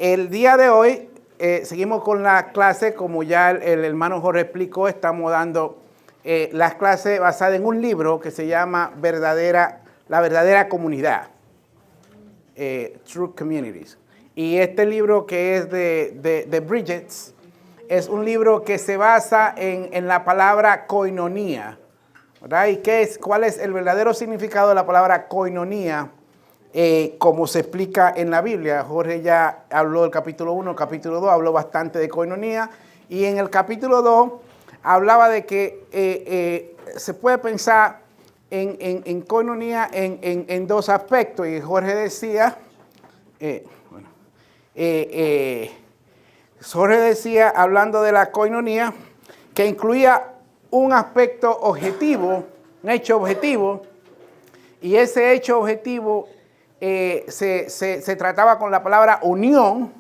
El día de hoy seguimos con la clase, como ya el hermano Jorge explicó, estamos dando las clases basadas en un libro que se llama La verdadera comunidad, True Communities. Y este libro, que es de Bridges, es un libro que se basa en la palabra koinonía, ¿verdad? ¿Y cuál es el verdadero significado de la palabra koinonía? Como se explica en la Biblia. Jorge ya habló del capítulo 1, el capítulo 2 habló bastante de koinonía, y en el capítulo 2 hablaba de que se puede pensar en koinonía en dos aspectos, y Jorge decía, Jorge decía, hablando de la koinonía, que incluía un aspecto objetivo, un hecho objetivo, y ese hecho objetivo se trataba con la palabra unión,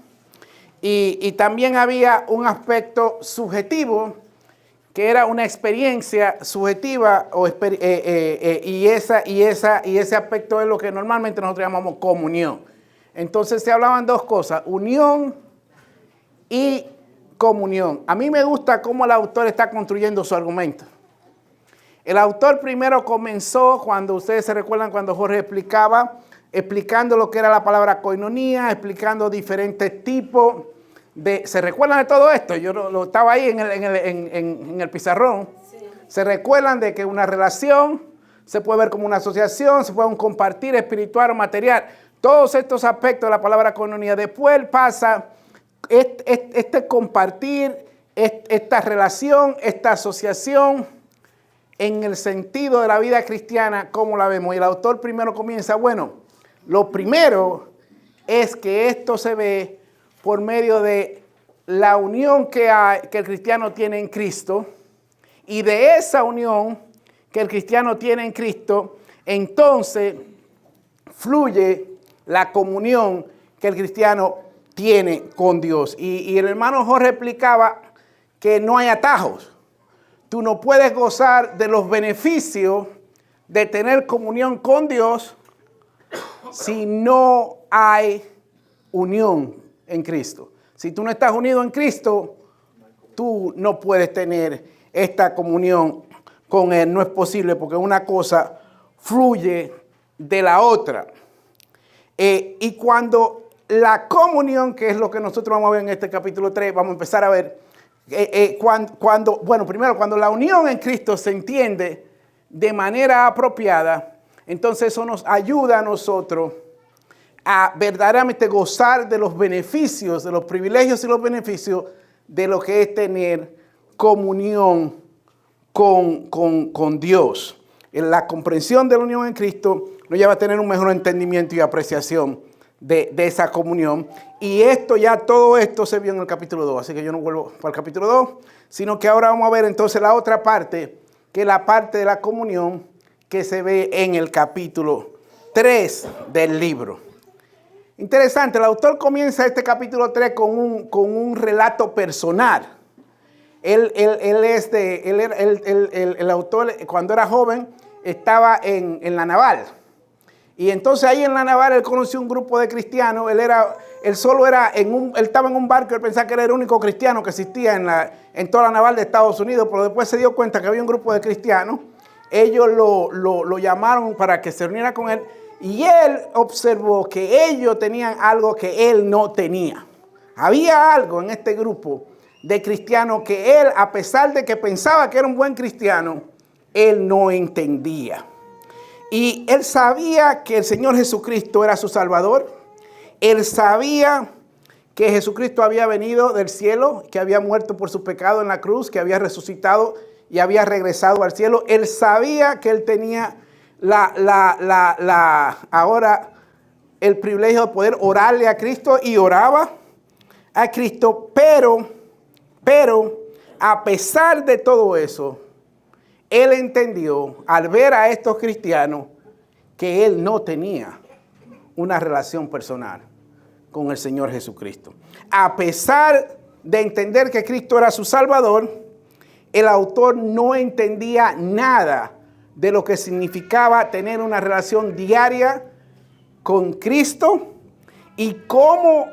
y también había un aspecto subjetivo, que era una experiencia subjetiva, y ese aspecto es lo que normalmente nosotros llamamos comunión. Entonces se hablaban dos cosas, unión y comunión. A mí me gusta cómo el autor está construyendo su argumento. El autor primero comenzó, cuando ustedes se recuerdan, cuando Jorge explicando lo que era la palabra koinonía, explicando diferentes tipos de... ¿Se recuerdan de todo esto? Yo lo estaba ahí en el pizarrón. Sí. ¿Se recuerdan de que una relación se puede ver como una asociación, se puede un compartir espiritual o material? Todos estos aspectos de la palabra koinonía. Después pasa este compartir, esta relación, esta asociación, en el sentido de la vida cristiana, ¿cómo la vemos? Y el autor primero comienza, bueno, lo primero es que esto se ve por medio de la unión que el cristiano tiene en Cristo, y de esa unión que el cristiano tiene en Cristo, entonces fluye la comunión que el cristiano tiene con Dios. Y el hermano Jorge explicaba que no hay atajos. Tú no puedes gozar de los beneficios de tener comunión con Dios si no hay unión en Cristo. Si tú no estás unido en Cristo, tú no puedes tener esta comunión con Él. No es posible, porque una cosa fluye de la otra. Y cuando la comunión, que es lo que nosotros vamos a ver en este capítulo 3, vamos a empezar a ver, cuando la unión en Cristo se entiende de manera apropiada, entonces eso nos ayuda a nosotros a verdaderamente gozar de los beneficios, de los privilegios y los beneficios de lo que es tener comunión con Dios. La comprensión de la unión en Cristo nos lleva a tener un mejor entendimiento y apreciación de esa comunión. Y todo esto se vio en el capítulo 2, así que yo no vuelvo para el capítulo 2, sino que ahora vamos a ver entonces la otra parte, que es la parte de la comunión que se ve en el capítulo 3 del libro. Interesante, el autor comienza este capítulo 3 con un relato personal. El autor, cuando era joven, estaba en la naval. Y entonces ahí en la naval él conoció un grupo de cristianos. Él estaba en un barco, él pensaba que era el único cristiano que existía en toda la naval de Estados Unidos, pero después se dio cuenta que había un grupo de cristianos. Ellos lo llamaron para que se reuniera con él, y él observó que ellos tenían algo que él no tenía. Había algo en este grupo de cristianos que él, a pesar de que pensaba que era un buen cristiano, él no entendía. Y él sabía que el Señor Jesucristo era su Salvador. Él sabía que Jesucristo había venido del cielo, que había muerto por su pecado en la cruz, que había resucitado y había regresado al cielo. Él sabía que él tenía ahora el privilegio de poder orarle a Cristo, y oraba a Cristo, pero a pesar de todo eso, él entendió al ver a estos cristianos que él no tenía una relación personal con el Señor Jesucristo. A pesar de entender que Cristo era su Salvador, el autor no entendía nada de lo que significaba tener una relación diaria con Cristo, y cómo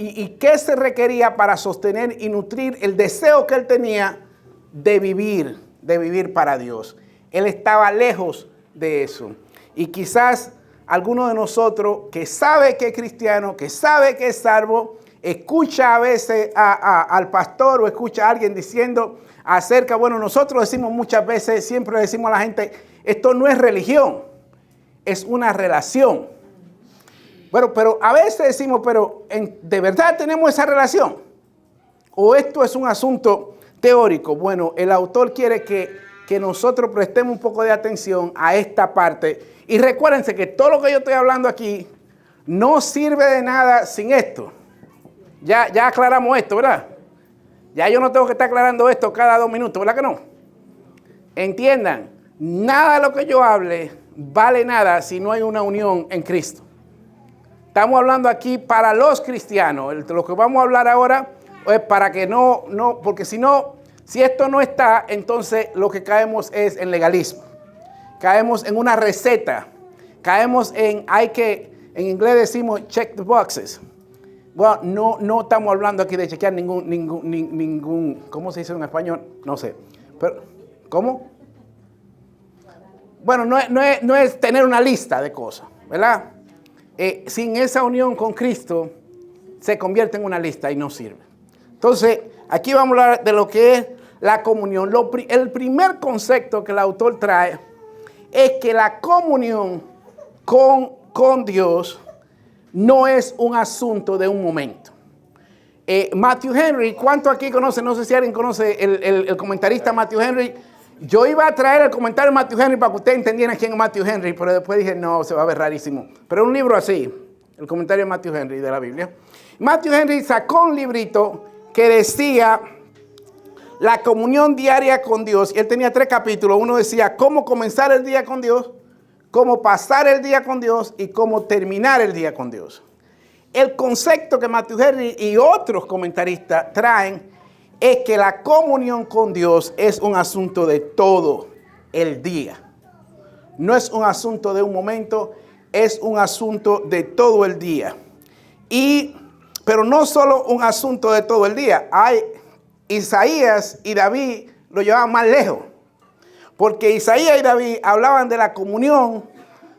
y qué se requería para sostener y nutrir el deseo que él tenía de vivir para Dios. Él estaba lejos de eso. Y quizás alguno de nosotros que sabe que es cristiano, que sabe que es salvo, escucha a veces al pastor o escucha a alguien diciendo acerca, bueno, nosotros decimos muchas veces, siempre le decimos a la gente, esto no es religión, es una relación. Bueno, pero a veces decimos, pero ¿de verdad tenemos esa relación? ¿O esto es un asunto teórico? Bueno, el autor quiere que nosotros prestemos un poco de atención a esta parte. Y recuérdense que todo lo que yo estoy hablando aquí no sirve de nada sin esto. Ya aclaramos esto, ¿verdad? Ya yo no tengo que estar aclarando esto cada 2 minutos, ¿verdad que no? Entiendan, nada de lo que yo hable vale nada si no hay una unión en Cristo. Estamos hablando aquí para los cristianos. Lo que vamos a hablar ahora es para que no, porque si no, si esto no está, entonces lo que caemos es en legalismo. Caemos en una receta. Caemos en inglés decimos check the boxes. Bueno, no estamos hablando aquí de chequear ningún, ¿cómo se dice en español? No sé. Pero, ¿cómo? Bueno, no es tener una lista de cosas, ¿verdad? Sin esa unión con Cristo, se convierte en una lista y no sirve. Entonces, aquí vamos a hablar de lo que es la comunión. El primer concepto que el autor trae es que la comunión con Dios no es un asunto de un momento. Matthew Henry, ¿cuánto aquí conoce? No sé si alguien conoce el comentarista Matthew Henry. Yo iba a traer el comentario de Matthew Henry para que ustedes entendieran quién es Matthew Henry, pero después dije, no, se va a ver rarísimo. Pero un libro así, el comentario de Matthew Henry de la Biblia. Matthew Henry sacó un librito que decía la comunión diaria con Dios. Y él tenía 3 capítulos. Uno decía cómo comenzar el día con Dios, cómo pasar el día con Dios y cómo terminar el día con Dios. El concepto que Matthew Henry y otros comentaristas traen es que la comunión con Dios es un asunto de todo el día. No es un asunto de un momento, es un asunto de todo el día. Pero no solo un asunto de todo el día. Isaías y David lo llevaban más lejos. Porque Isaías y David hablaban de la comunión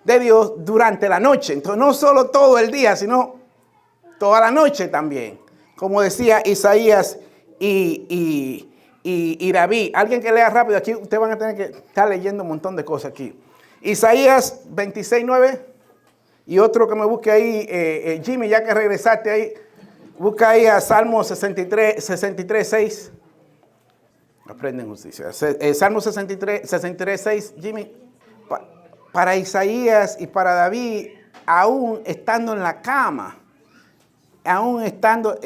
de Dios durante la noche. Entonces no solo todo el día, sino toda la noche también. Como decía Isaías y David. Alguien que lea rápido, aquí ustedes van a tener que estar leyendo un montón de cosas aquí. Isaías 26:9 y otro que me busque ahí, Jimmy, ya que regresaste ahí, busca ahí a Salmo 63:6. Aprenden justicia. Salmo 63:6, Jimmy. Para Isaías y para David, aún estando en la cama,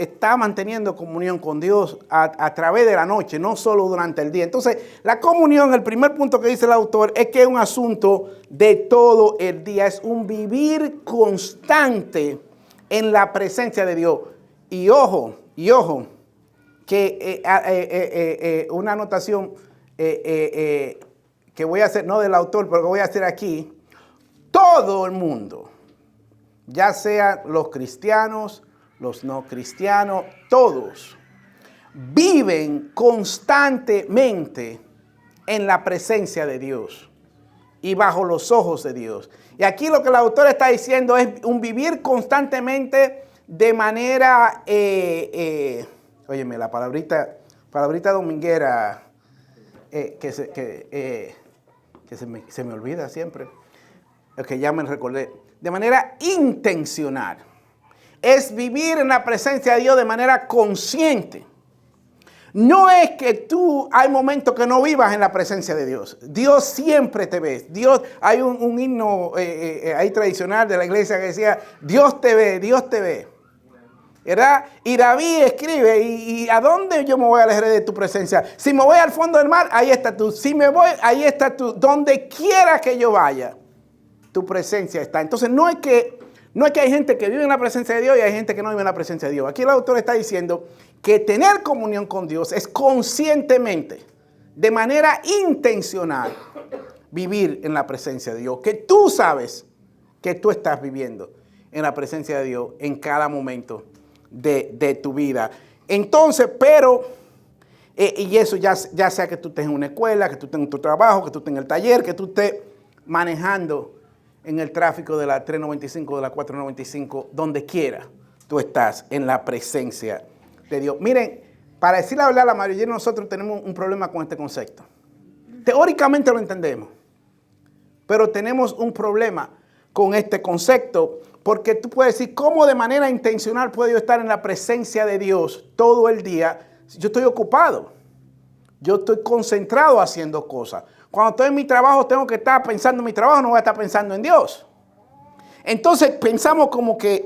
está manteniendo comunión con Dios a través de la noche, no solo durante el día. Entonces, la comunión, el primer punto que dice el autor, es que es un asunto de todo el día. Es un vivir constante en la presencia de Dios. Y ojo, que una anotación que voy a hacer, no del autor, pero que voy a hacer aquí. Todo el mundo, ya sean los cristianos, los no cristianos, todos viven constantemente en la presencia de Dios y bajo los ojos de Dios. Y aquí lo que el autor está diciendo es un vivir constantemente de manera, óyeme, la palabrita dominguera que se me olvida siempre, que ya me recordé, de manera intencional. Es vivir en la presencia de Dios de manera consciente. No es que hay momentos que no vivas en la presencia de Dios. Dios siempre te ve. Dios, hay un himno ahí tradicional de la iglesia que decía, Dios te ve, Dios te ve. ¿Verdad? Y David escribe, ¿y a dónde yo me voy a alejar de tu presencia? Si me voy al fondo del mar, ahí estás tú. Si me voy, ahí estás tú. Donde quiera que yo vaya, tu presencia está. Entonces no es que hay gente que vive en la presencia de Dios y hay gente que no vive en la presencia de Dios. Aquí el autor está diciendo que tener comunión con Dios es conscientemente, de manera intencional, vivir en la presencia de Dios. Que tú sabes que tú estás viviendo en la presencia de Dios en cada momento de tu vida. Entonces, pero, y eso ya sea que tú estés en una escuela, que tú estés en tu trabajo, que tú estés en el taller, que tú estés manejando en el tráfico de la 395, de la 495, donde quiera tú estás en la presencia de Dios. Miren, para decir la verdad, la mayoría de nosotros tenemos un problema con este concepto. Teóricamente lo entendemos, pero tenemos un problema con este concepto, porque tú puedes decir, ¿cómo de manera intencional puedo yo estar en la presencia de Dios todo el día? Yo estoy ocupado, yo estoy concentrado haciendo cosas. Cuando estoy en mi trabajo tengo que estar pensando en mi trabajo, no voy a estar pensando en Dios. Entonces pensamos como que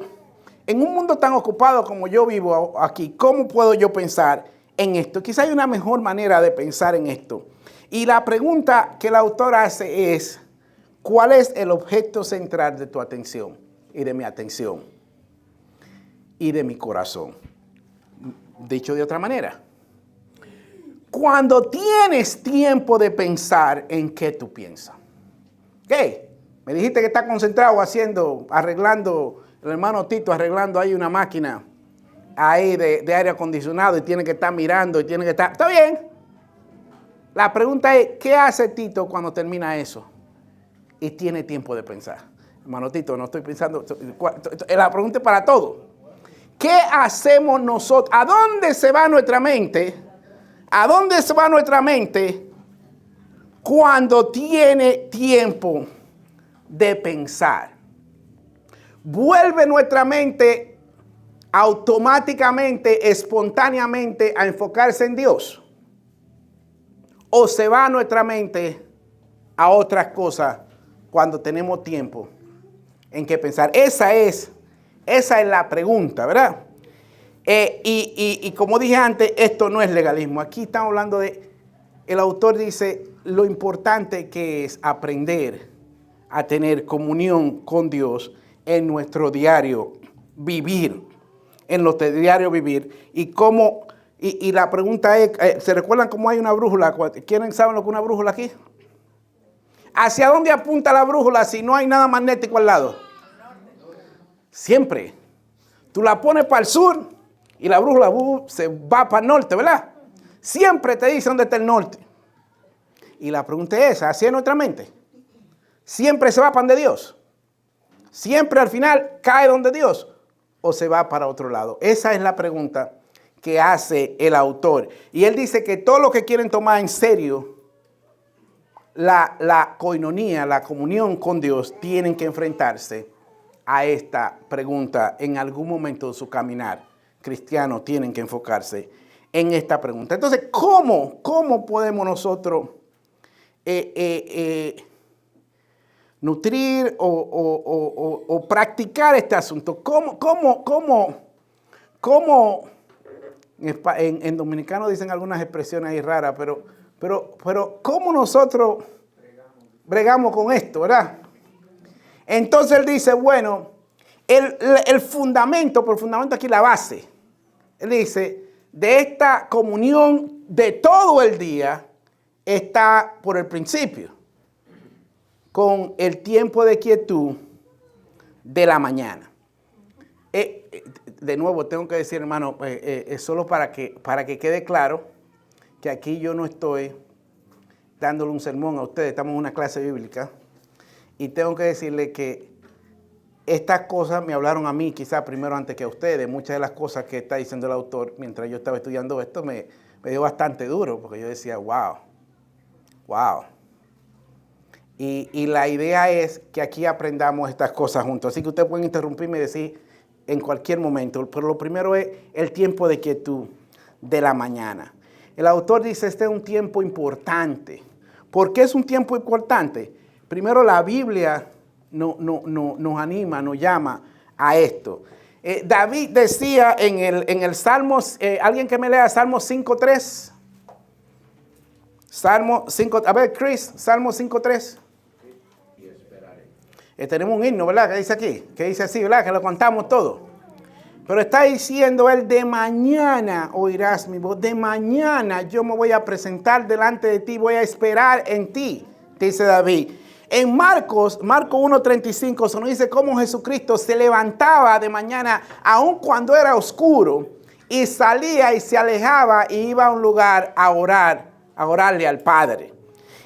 en un mundo tan ocupado como yo vivo aquí, ¿cómo puedo yo pensar en esto? Quizá hay una mejor manera de pensar en esto. Y la pregunta que el autor hace es, ¿cuál es el objeto central de tu atención y de mi atención y de mi corazón? Dicho de otra manera, cuando tienes tiempo de pensar, ¿en qué tú piensas? ¿Qué? Me dijiste que estás concentrado arreglando, el hermano Tito arreglando ahí una máquina ahí de aire acondicionado y tiene que estar mirando y tiene que estar... ¿Está bien? La pregunta es, ¿qué hace Tito cuando termina eso? Y tiene tiempo de pensar. Hermano Tito, no estoy pensando... La pregunta es para todos. ¿Qué hacemos nosotros? ¿A dónde se va nuestra mente? ¿A dónde se va nuestra mente cuando tiene tiempo de pensar? ¿Vuelve nuestra mente automáticamente, espontáneamente a enfocarse en Dios? ¿O se va nuestra mente a otras cosas cuando tenemos tiempo en qué pensar? Esa es la pregunta, ¿verdad? Y como dije antes, esto no es legalismo. Aquí estamos hablando el autor dice, lo importante que es aprender a tener comunión con Dios en nuestro diario vivir. En nuestro diario vivir. Y la pregunta es, ¿se recuerdan cómo hay una brújula? ¿Quieren saber lo que es una brújula aquí? ¿Hacia dónde apunta la brújula si no hay nada magnético al lado? Siempre. Tú la pones para el sur y la brújula se va para el norte, ¿verdad? Siempre te dice dónde está el norte. Y la pregunta es esa, ¿así es nuestra mente? ¿Siempre se va para donde Dios? ¿Siempre al final cae donde Dios? ¿O se va para otro lado? Esa es la pregunta que hace el autor. Y él dice que todos los que quieren tomar en serio la coinonía, la comunión con Dios, tienen que enfrentarse a esta pregunta en algún momento de su caminar cristiano. Tienen que enfocarse en esta pregunta. Entonces, ¿cómo podemos nosotros nutrir o practicar este asunto? ¿Cómo en dominicano dicen algunas expresiones ahí raras, pero ¿cómo nosotros bregamos con esto, verdad? Entonces él dice, bueno, el fundamento, por fundamento aquí la base, él dice, de esta comunión de todo el día está por el principio, con el tiempo de quietud de la mañana. De nuevo, tengo que decir, hermano, solo para que quede claro que aquí yo no estoy dándole un sermón a ustedes, estamos en una clase bíblica y tengo que decirle que estas cosas me hablaron a mí quizás primero antes que a ustedes. Muchas de las cosas que está diciendo el autor mientras yo estaba estudiando esto me dio bastante duro porque yo decía, wow. Y la idea es que aquí aprendamos estas cosas juntos. Así que ustedes pueden interrumpirme y decir en cualquier momento. Pero lo primero es el tiempo de quietud de la mañana. El autor dice, este es un tiempo importante. ¿Por qué es un tiempo importante? Primero, la Biblia nos anima, nos llama a esto. David decía en el Salmo, alguien que me lea Salmo 5.3. Salmo 5, a ver, Chris, Salmo 5.3. Tenemos un himno, ¿verdad? Que dice aquí, que dice así, ¿verdad? Que lo contamos todo. Pero está diciendo él, de mañana oirás mi voz, de mañana yo me voy a presentar delante de ti, voy a esperar en ti, dice David. En Marcos 1:35 se nos dice cómo Jesucristo se levantaba de mañana, aun cuando era oscuro, y salía y se alejaba y iba a un lugar a orarle al Padre.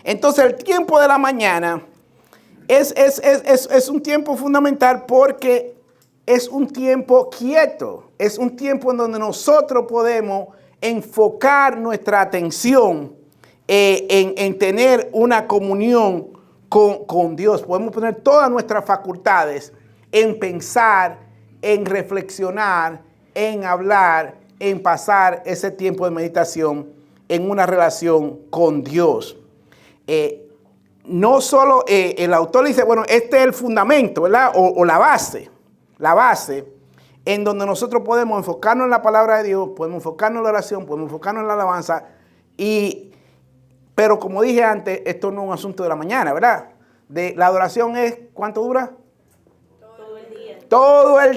Entonces el tiempo de la mañana es un tiempo fundamental porque es un tiempo quieto, es un tiempo en donde nosotros podemos enfocar nuestra atención en tener una comunión con Dios. Podemos poner todas nuestras facultades en pensar, en reflexionar, en hablar, en pasar ese tiempo de meditación en una relación con Dios. No solo el autor dice, bueno, este es el fundamento, ¿verdad? O la base en donde nosotros podemos enfocarnos en la palabra de Dios, podemos enfocarnos en la oración, podemos enfocarnos en la alabanza, pero como dije antes, esto no es un asunto de la mañana, ¿verdad? La adoración es, ¿cuánto dura? Todo el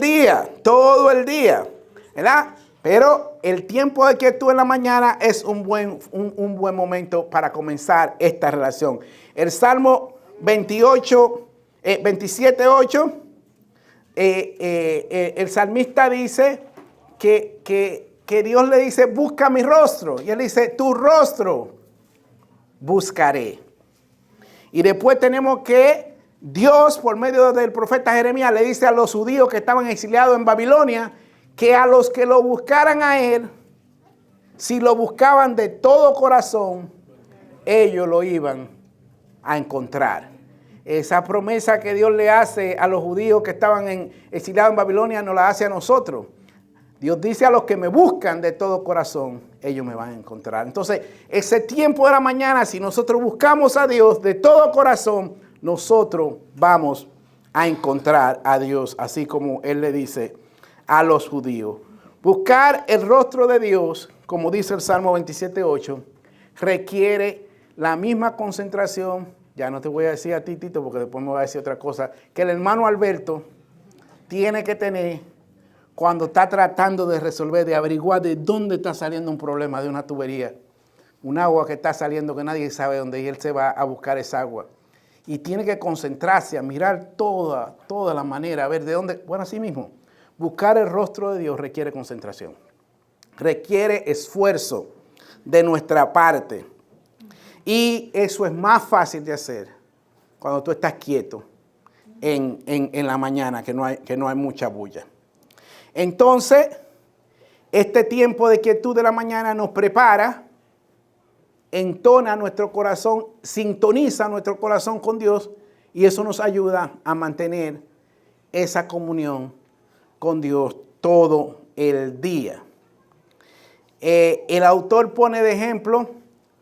día. Todo el día, ¿verdad? Pero el tiempo de quietud en la mañana es un buen momento para comenzar esta relación. El Salmo 27:8, el salmista dice que Dios le dice, busca mi rostro. Y él dice, tu rostro buscaré. Y después tenemos que Dios, por medio del profeta Jeremías, le dice a los judíos que estaban exiliados en Babilonia, que a los que lo buscaran a él, si lo buscaban de todo corazón, ellos lo iban a encontrar. Esa promesa que Dios le hace a los judíos que estaban exiliados en Babilonia, nos la hace a nosotros. Dios dice a los que me buscan de todo corazón, ellos me van a encontrar. Entonces, ese tiempo de la mañana, si nosotros buscamos a Dios de todo corazón, nosotros vamos a encontrar a Dios, así como Él le dice a los judíos. Buscar el rostro de Dios, como dice el Salmo 27:8, requiere la misma concentración. Ya no te voy a decir a ti, Tito, porque después me va a decir otra cosa, que el hermano Alberto tiene que tener cuando está tratando de resolver, de averiguar de dónde está saliendo un problema de una tubería, un agua que está saliendo que nadie sabe dónde, y él se va a buscar esa agua. Y tiene que concentrarse, a mirar toda la manera, a ver de dónde, bueno, así mismo. Buscar el rostro de Dios requiere concentración, requiere esfuerzo de nuestra parte. Y eso es más fácil de hacer cuando tú estás quieto en la mañana, que no hay mucha bulla. Entonces, este tiempo de quietud de la mañana nos prepara, entona nuestro corazón, sintoniza nuestro corazón con Dios, y eso nos ayuda a mantener esa comunión con Dios todo el día. El autor pone de ejemplo,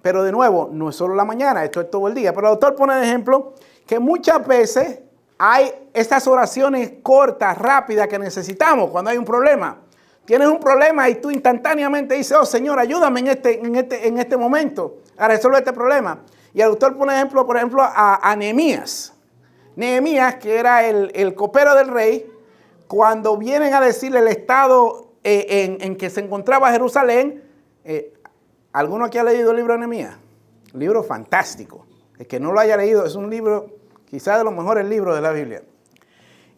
pero de nuevo, no es solo la mañana, esto es todo el día, pero el autor pone de ejemplo que muchas veces hay estas oraciones cortas, rápidas que necesitamos cuando hay un problema. Tienes un problema y tú instantáneamente dices, oh Señor, ayúdame en este momento a resolver este problema. Y el autor pone ejemplo, por ejemplo, a Nehemías. Nehemías, que era el copero del rey, cuando vienen a decirle el estado en que se encontraba Jerusalén, ¿alguno aquí ha leído el libro de Nehemías? Un libro fantástico. El que no lo haya leído es un libro, quizás de los mejores libros de la Biblia.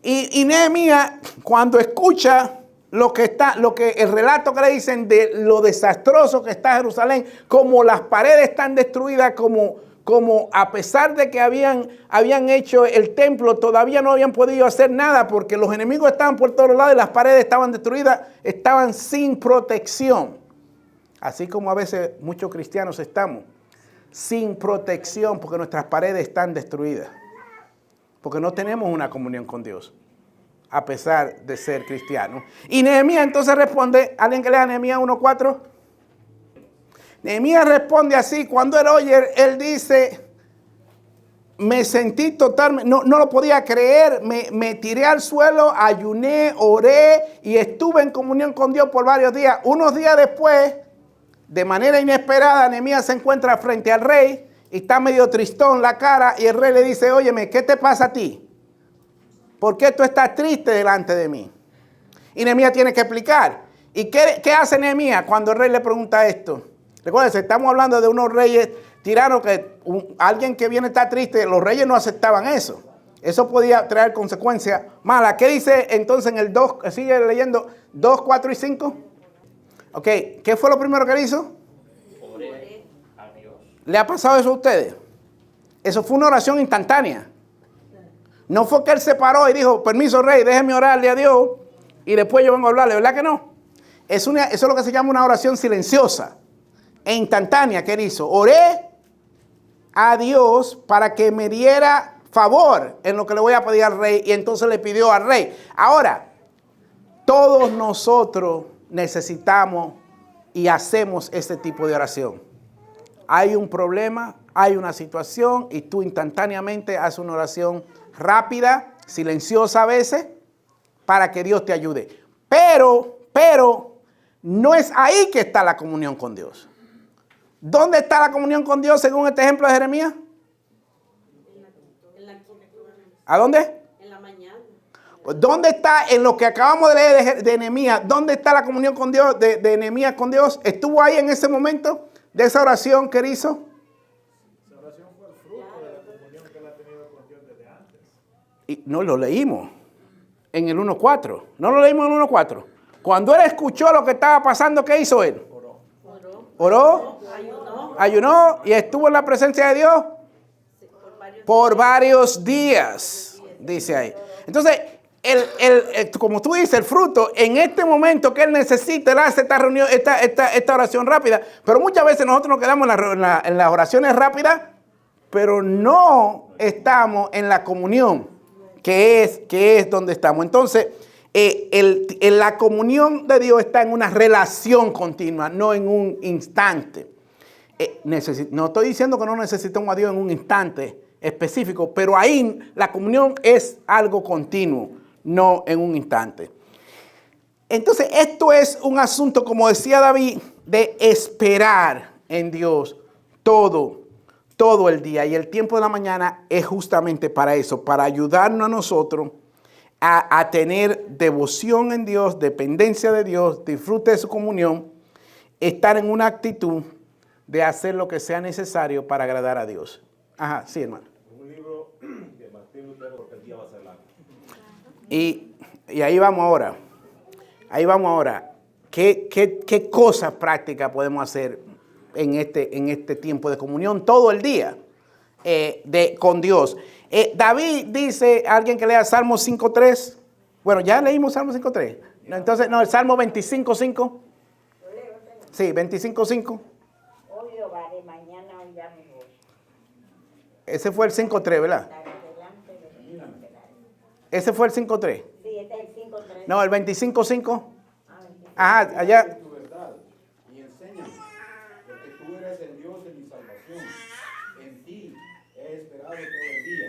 Y Nehemías, cuando escucha el relato que le dicen de lo desastroso que está Jerusalén, como las paredes están destruidas, como a pesar de que habían hecho el templo, todavía no habían podido hacer nada porque los enemigos estaban por todos lados y las paredes estaban destruidas, estaban sin protección. Así como a veces muchos cristianos estamos sin protección porque nuestras paredes están destruidas, porque no tenemos una comunión con Dios, a pesar de ser cristianos. Y Nehemías entonces responde, alguien que lea Nehemías 1:4. Nehemías responde así, cuando él oye, él dice, me sentí totalmente, no lo podía creer, me tiré al suelo, ayuné, oré y estuve en comunión con Dios por varios días. Unos días después, de manera inesperada, Nehemías se encuentra frente al rey y está medio tristón la cara, y el rey le dice, óyeme, ¿qué te pasa a ti? ¿Por qué tú estás triste delante de mí? Y Nehemías tiene que explicar. ¿Y qué hace Nehemías cuando el rey le pregunta esto? Recuérdense, estamos hablando de unos reyes tirano que alguien que viene a estar triste, los reyes no aceptaban eso. Eso podía traer consecuencias malas. ¿Qué dice entonces en el 2? Sigue leyendo 2, 4 y 5. Ok, ¿qué fue lo primero que él hizo? Oré a Dios. ¿Le ha pasado eso a ustedes? Eso fue una oración instantánea. No fue que él se paró y dijo, permiso rey, déjeme orarle a Dios y después yo vengo a hablarle, ¿verdad que no? Eso es lo que se llama una oración silenciosa e instantánea que él hizo. Oré a Dios para que me diera favor en lo que le voy a pedir al rey, y entonces le pidió al rey. Ahora, todos nosotros necesitamos y hacemos este tipo de oración. Hay un problema, hay una situación y tú instantáneamente haces una oración rápida, silenciosa a veces, para que Dios te ayude. Pero, no es ahí que está la comunión con Dios. ¿Dónde está la comunión con Dios según este ejemplo de Jeremías? ¿A dónde? En la mañana. ¿Dónde está en lo que acabamos de leer de Nehemías? ¿Dónde está la comunión con Dios de Nehemías con Dios? ¿Estuvo ahí en ese momento de esa oración que él hizo? Esa oración fue el fruto de la comunión que él ha tenido con Dios desde antes. Y no lo leímos en el 1.4. No lo leímos en el 1.4. Cuando él escuchó lo que estaba pasando, ¿qué hizo él? Oró, ayunó y estuvo en la presencia de Dios por varios días, dice ahí. Entonces, como tú dices, el fruto, en este momento que él necesita, él hace esta reunión, esta oración rápida. Pero muchas veces nosotros nos quedamos en las oraciones rápidas, pero no estamos en la comunión, que es donde estamos. Entonces, la comunión de Dios está en una relación continua, no en un instante. No estoy diciendo que no necesitamos a Dios en un instante específico, pero ahí la comunión es algo continuo, no en un instante. Entonces, esto es un asunto, como decía David, de esperar en Dios todo el día. Y el tiempo de la mañana es justamente para eso, para ayudarnos a nosotros a tener devoción en Dios, dependencia de Dios, disfrute de su comunión, estar en una actitud de hacer lo que sea necesario para agradar a Dios. Ajá, sí, hermano. Un libro de Martín Lutero, porque el día va a ser largo. Y ahí vamos ahora. ¿Qué cosas prácticas podemos hacer en este tiempo de comunión todo el día con Dios? David dice, alguien que lea Salmo 5.3. Bueno, ya leímos Salmo 5.3. Entonces, no, el Salmo 25.5. Sí, 25.5. Oh Jehová, de mañana oirá mi voz. Ese fue el 5.3, ¿verdad? Ese fue el 5.3. Sí, este es el 5.3. No, el 25.5. Ah, Ajá, allá. Tu verdad y enséñame, porque tú eres el Dios de mi salvación. En ti he esperado todo el día.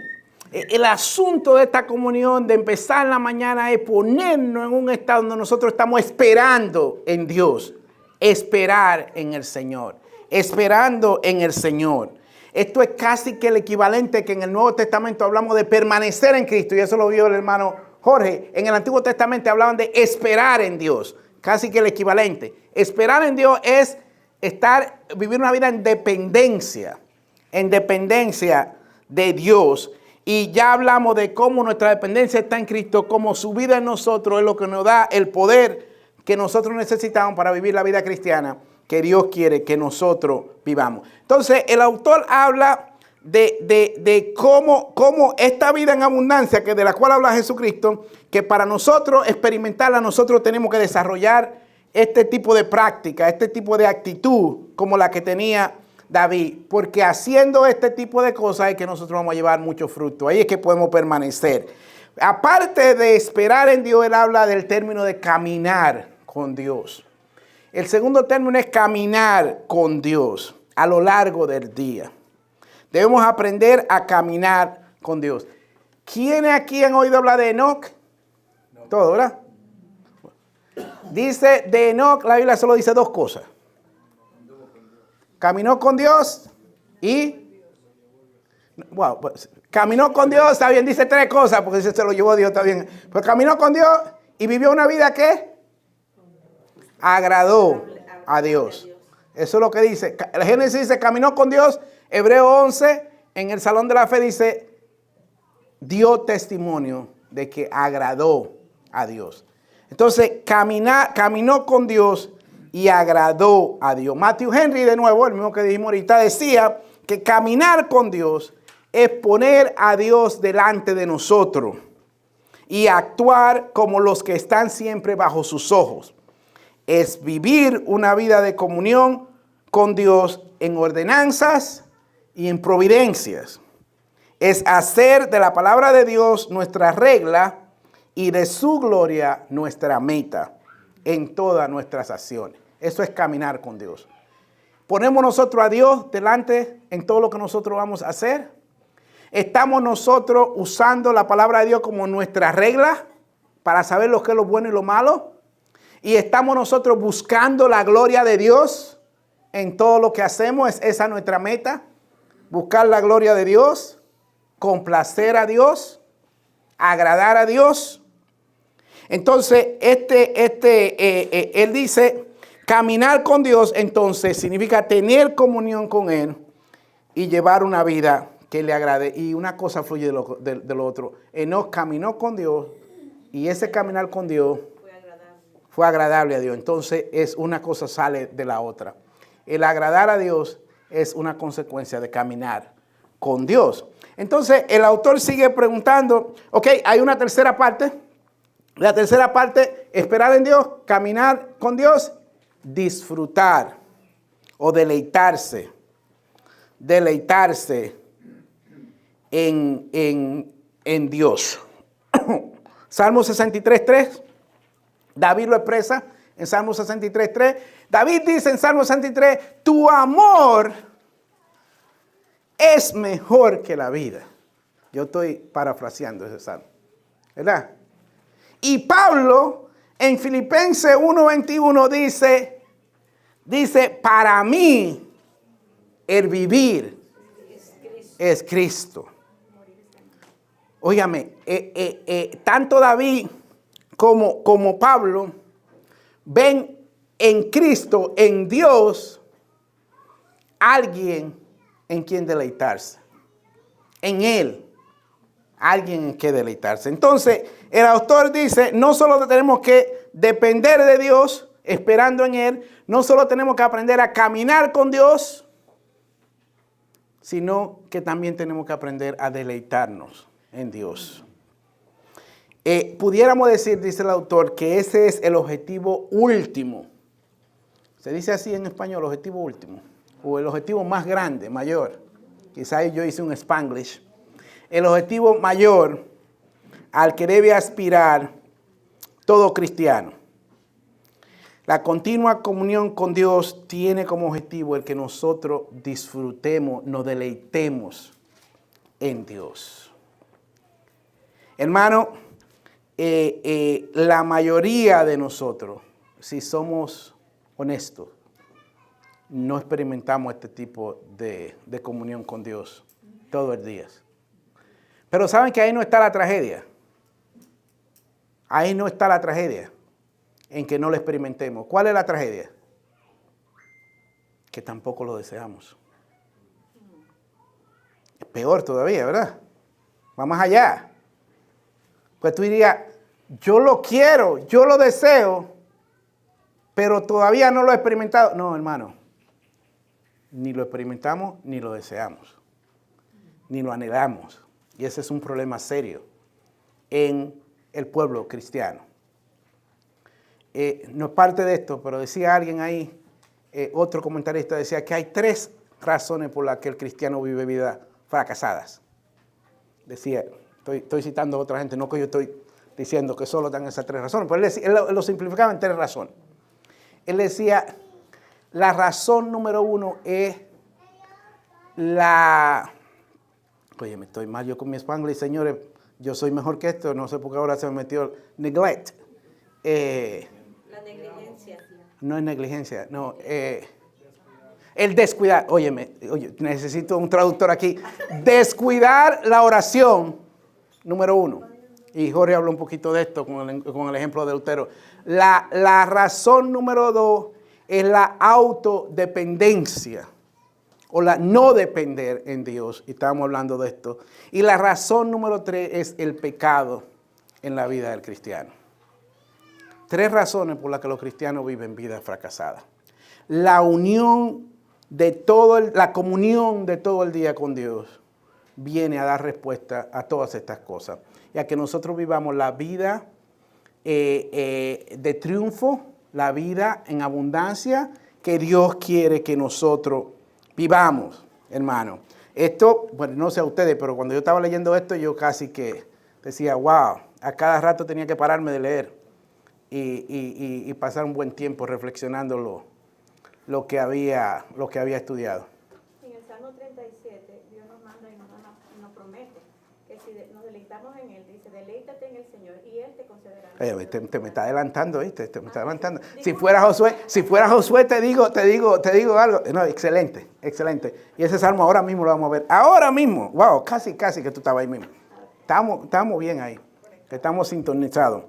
El asunto de esta comunión, de empezar en la mañana, es ponernos en un estado donde nosotros estamos esperando en Dios. Esperar en el Señor. Esperando en el Señor. Esto es casi que el equivalente que en el Nuevo Testamento hablamos de permanecer en Cristo. Y eso lo vio el hermano Jorge. En el Antiguo Testamento hablaban de esperar en Dios. Casi que el equivalente. Esperar en Dios es vivir una vida en dependencia de Dios. Y ya hablamos de cómo nuestra dependencia está en Cristo, cómo su vida en nosotros es lo que nos da el poder que nosotros necesitamos para vivir la vida cristiana que Dios quiere que nosotros vivamos. Entonces, el autor habla de cómo esta vida en abundancia, que de la cual habla Jesucristo, que para nosotros experimentarla, nosotros tenemos que desarrollar este tipo de práctica, este tipo de actitud como la que tenía David, porque haciendo este tipo de cosas es que nosotros vamos a llevar mucho fruto. Ahí es que podemos permanecer. Aparte de esperar en Dios, él habla del término de caminar con Dios. El segundo término es caminar con Dios a lo largo del día. Debemos aprender a caminar con Dios. ¿Quiénes aquí han oído hablar de Enoc? No. Todo, ¿verdad? Dice de Enoc, la Biblia solo dice dos cosas. Caminó con Dios y... Wow, pues, caminó con Dios, está bien, dice tres cosas, porque si se lo llevó Dios, está bien. Pero caminó con Dios y vivió una vida que agradó a Dios. Eso es lo que dice. El Génesis dice, caminó con Dios Hebreo 11, en el Salón de la Fe dice, dio testimonio de que agradó a Dios. Entonces, caminó con Dios y agradó a Dios. Matthew Henry, de nuevo, el mismo que dijimos ahorita, decía que caminar con Dios es poner a Dios delante de nosotros y actuar como los que están siempre bajo sus ojos. Es vivir una vida de comunión con Dios en ordenanzas y en providencias. Es hacer de la palabra de Dios nuestra regla y de su gloria nuestra meta en todas nuestras acciones. Eso es caminar con Dios. ¿Ponemos nosotros a Dios delante en todo lo que nosotros vamos a hacer? ¿Estamos nosotros usando la palabra de Dios como nuestra regla para saber lo que es lo bueno y lo malo? ¿Y estamos nosotros buscando la gloria de Dios en todo lo que hacemos? ¿Es esa nuestra meta? Buscar la gloria de Dios, complacer a Dios, agradar a Dios. Entonces, él dice, caminar con Dios, entonces, significa tener comunión con Él y llevar una vida que le agrade. Y una cosa fluye de lo otro. Enoc caminó con Dios y ese caminar con Dios fue agradable a Dios. Entonces, una cosa sale de la otra. El agradar a Dios es una consecuencia de caminar con Dios. Entonces, el autor sigue preguntando, ok, hay una tercera parte. La tercera parte, esperar en Dios, caminar con Dios, disfrutar o deleitarse. Deleitarse en Dios. Salmo 63:3, David lo expresa en Salmo 63:3. David dice en Salmo 63, tu amor es mejor que la vida. Yo estoy parafraseando ese salmo, ¿verdad? Y Pablo en Filipenses 1:21 dice, para mí el vivir es Cristo. Óigame, tanto David como Pablo ven en Cristo, en Dios, alguien en quien deleitarse. En Él, alguien en que deleitarse. Entonces, el autor dice, no solo tenemos que depender de Dios, esperando en Él, no solo tenemos que aprender a caminar con Dios, sino que también tenemos que aprender a deleitarnos en Dios. Pudiéramos decir, dice el autor, que ese es el objetivo último. Se dice así en español, objetivo último, o el objetivo más grande, mayor. Quizás yo hice un Spanglish. El objetivo mayor al que debe aspirar todo cristiano. La continua comunión con Dios tiene como objetivo el que nosotros disfrutemos, nos deleitemos en Dios. Hermano, la mayoría de nosotros, si somos honestos, no experimentamos este tipo de comunión con Dios todos los días. Pero saben que ahí no está la tragedia. Ahí no está la tragedia, en que no lo experimentemos. ¿Cuál es la tragedia? Que tampoco lo deseamos. Es peor todavía, ¿verdad? Va más allá. Pues tú dirías, yo lo quiero, yo lo deseo, pero todavía no lo he experimentado. No, hermano, ni lo experimentamos, ni lo deseamos, ni lo anhelamos. Y ese es un problema serio en el pueblo cristiano. No es parte de esto, pero decía alguien ahí, otro comentarista decía que hay 3 razones por las que el cristiano vive vidas fracasadas. Decía, estoy citando a otra gente, no que yo estoy diciendo que solo dan esas 3 razones, pero él lo simplificaba en 3 razones. Él decía, la razón número 1 es oye, me estoy mal yo con mi Spanglish, señores, yo soy mejor que esto, no sé por qué ahora se me metió el neglect. La negligencia. No es negligencia, no. El descuidar, oye, necesito un traductor aquí. Descuidar la oración, número 1. Y Jorge habló un poquito de esto con el ejemplo de Lutero. La razón número 2 es la autodependencia o la no depender en Dios. Y estábamos hablando de esto. Y la razón número 3 es el pecado en la vida del cristiano. 3 razones por las que los cristianos viven vidas fracasadas. La unión de la comunión de todo el día con Dios viene a dar respuesta a todas estas cosas. Y a que nosotros vivamos la vida de triunfo, la vida en abundancia que Dios quiere que nosotros vivamos, hermano. Esto, bueno, no sé a ustedes, pero cuando yo estaba leyendo esto, yo casi que decía, wow, a cada rato tenía que pararme de leer y pasar un buen tiempo reflexionando lo que había estudiado. En el Salmo 37, Dios nos manda y nos promete que si nos deleitamos en Él, dice, deleítate en el Señor y Él te concederá. Te me está adelantando, ¿viste? Te me está adelantando. Si fuera Josué, te digo algo. No, excelente. Y ese salmo ahora mismo lo vamos a ver. Ahora mismo. Wow, casi que tú estabas ahí mismo. Estamos bien ahí. Estamos sintonizados.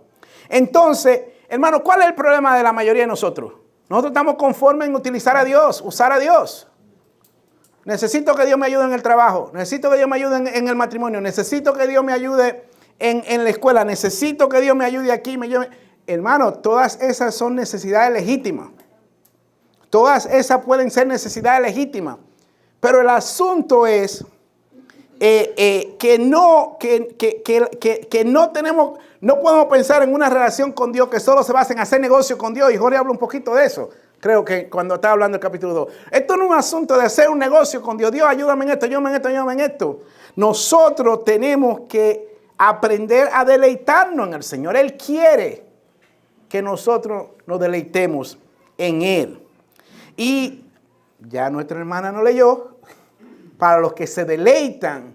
Entonces, hermano, ¿cuál es el problema de la mayoría de nosotros? Nosotros estamos conformes en utilizar a Dios, usar a Dios. Necesito que Dios me ayude en el trabajo. Necesito que Dios me ayude en el matrimonio. Necesito que Dios me ayude en la escuela. Necesito que Dios me ayude aquí. Hermano, todas esas son necesidades legítimas. Todas esas pueden ser necesidades legítimas. Pero el asunto es que no podemos pensar en una relación con Dios que solo se basa en hacer negocio con Dios. Y Jorge habla un poquito de eso. Creo que cuando estaba hablando del capítulo 2. Esto no es un asunto de hacer un negocio con Dios. Dios, ayúdame en esto, ayúdame en esto. Nosotros tenemos que aprender a deleitarnos en el Señor. Él quiere que nosotros nos deleitemos en Él. Y ya nuestra hermana nos leyó. Para los que se deleitan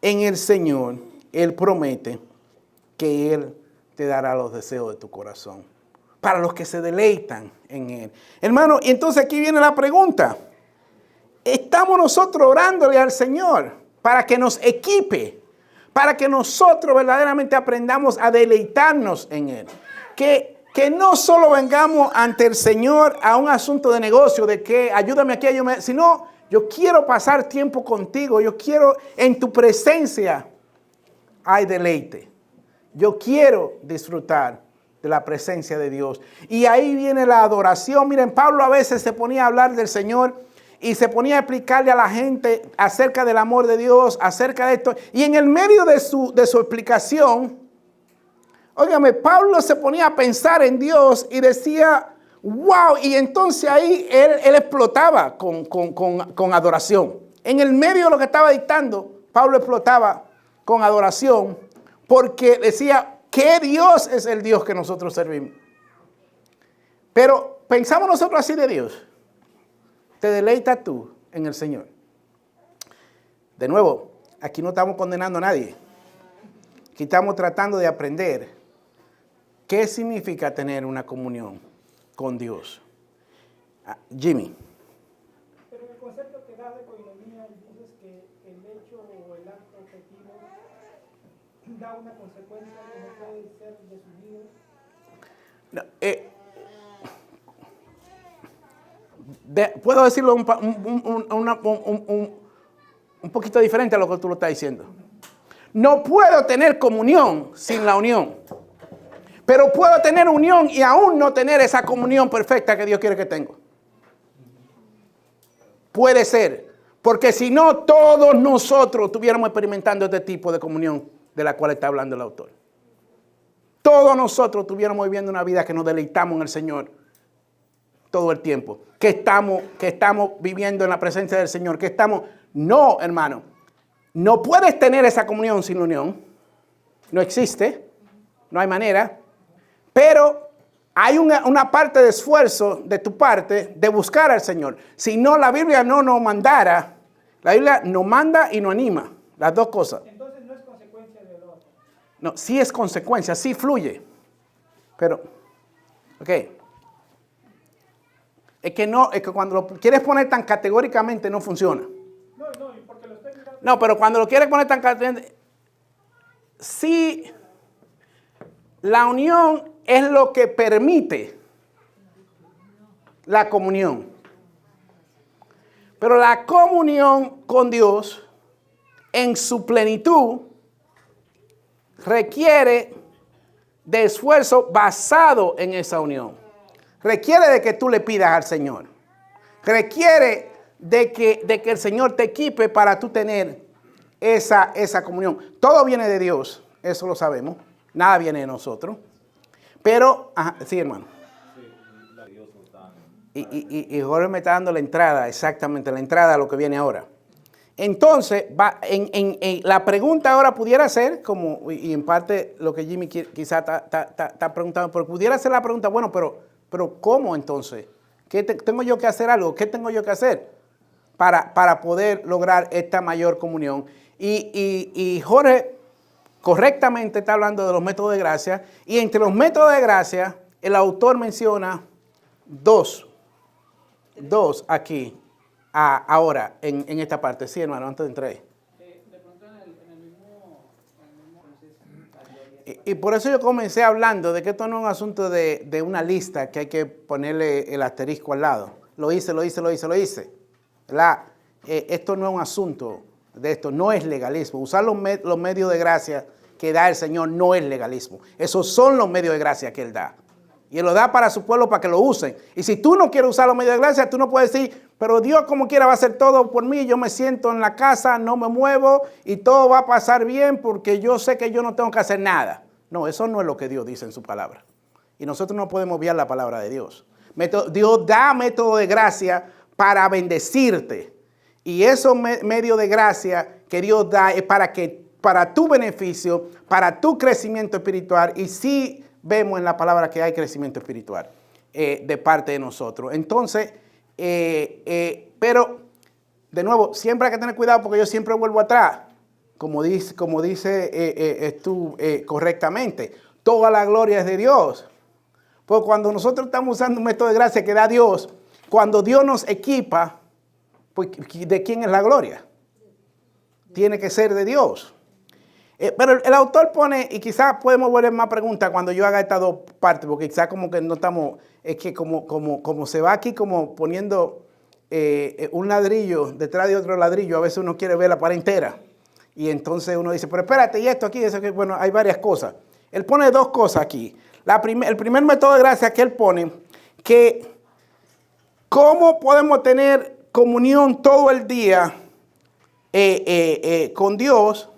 en el Señor, Él promete que Él te dará los deseos de tu corazón. Para los que se deleitan en Él. Hermano, y entonces aquí viene la pregunta. ¿Estamos nosotros orándole al Señor para que nos equipe? Para que nosotros verdaderamente aprendamos a deleitarnos en Él. Que no solo vengamos ante el Señor a un asunto de negocio, de que ayúdame aquí, sino yo quiero pasar tiempo contigo. Yo quiero en tu presencia hay deleite. Yo quiero disfrutar de la presencia de Dios. Y ahí viene la adoración. Miren, Pablo a veces se ponía a hablar del Señor y se ponía a explicarle a la gente acerca del amor de Dios, acerca de esto. Y en el medio de su explicación, óigame, Pablo se ponía a pensar en Dios y decía, wow, y entonces ahí él explotaba con adoración. En el medio de lo que estaba dictando, Pablo explotaba con adoración porque decía, ¿qué Dios es el Dios que nosotros servimos? Pero pensamos nosotros así de Dios. Te deleitas tú en el Señor. De nuevo, aquí no estamos condenando a nadie. Aquí estamos tratando de aprender qué significa tener una comunión con Dios. Jimmy. Pero en el concepto que da de coinonía, dices que el hecho o el acto objetivo da una consecuencia que no puede ser desunido. No, puedo decirlo un poquito diferente a lo que tú lo estás diciendo. No puedo tener comunión sin la unión. Pero puedo tener unión y aún no tener esa comunión perfecta que Dios quiere que tenga. Puede ser. Porque si no, todos nosotros estuviéramos experimentando este tipo de comunión de la cual está hablando el autor. Todos nosotros estuviéramos viviendo una vida que nos deleitamos en el Señor todo el tiempo. Que estamos viviendo en la presencia del Señor. No, hermano. No puedes tener esa comunión sin la unión. No existe. No hay manera. Pero hay una parte de esfuerzo de tu parte de buscar al Señor. Si no, la Biblia no nos mandara. La Biblia nos manda y nos anima. Las dos cosas. Entonces no es consecuencia del otro. No, sí es consecuencia, sí fluye. Pero, ok. Es que cuando lo quieres poner tan categóricamente no funciona. No, porque lo estoy mirando. No, pero cuando lo quieres poner tan categóricamente, sí, la unión es lo que permite la comunión. Pero la comunión con Dios en su plenitud requiere de esfuerzo basado en esa unión. Requiere de que tú le pidas al Señor. Requiere de que el Señor te equipe para tú tener esa comunión. Todo viene de Dios, eso lo sabemos. Nada viene de nosotros. Pero, sí, hermano. Y Jorge me está dando la entrada, exactamente, la entrada a lo que viene ahora. Entonces, la pregunta ahora pudiera ser, como, y en parte lo que Jimmy quizá está preguntando, pero pudiera ser la pregunta, bueno, pero ¿cómo entonces? ¿Tengo yo que hacer algo? ¿Qué tengo yo que hacer para poder lograr esta mayor comunión? Y Jorge correctamente está hablando de los métodos de gracia, y entre los métodos de gracia, el autor menciona dos aquí. Ahora, en esta parte. Sí, hermano, antes de entrar ahí. De pronto en el mismo Y por eso yo comencé hablando de que esto no es un asunto de una lista que hay que ponerle el asterisco al lado. Lo hice. ¿Verdad? Esto no es un asunto de esto, no es legalismo. Usar los medios de gracia que da el Señor no es legalismo. Esos son los medios de gracia que Él da. Y Él lo da para su pueblo para que lo usen. Y si tú no quieres usar los medios de gracia, tú no puedes decir, pero Dios como quiera va a hacer todo por mí. Yo me siento en la casa, no me muevo y todo va a pasar bien porque yo sé que yo no tengo que hacer nada. No, eso no es lo que Dios dice en su palabra. Y nosotros no podemos obviar la palabra de Dios. Dios da método de gracia para bendecirte. Y esos medios de gracia que Dios da es para tu beneficio, para tu crecimiento espiritual. Y sí vemos en la palabra que hay crecimiento espiritual de parte de nosotros. Entonces, pero, de nuevo, siempre hay que tener cuidado porque yo siempre vuelvo atrás. Como dice tú correctamente, toda la gloria es de Dios. Pues cuando nosotros estamos usando un método de gracia que da Dios, cuando Dios nos equipa, pues ¿de quién es la gloria? Tiene que ser de Dios. Pero el autor pone, y quizás podemos volver más preguntas cuando yo haga estas dos partes, porque quizás como que no estamos, es que como se va aquí como poniendo un ladrillo detrás de otro ladrillo, a veces uno quiere ver la pared entera. Y entonces uno dice, pero espérate, y esto aquí, eso aquí, bueno, hay varias cosas. Él pone dos cosas aquí. El primer método de gracia que él pone, que cómo podemos tener comunión todo el día con Dios.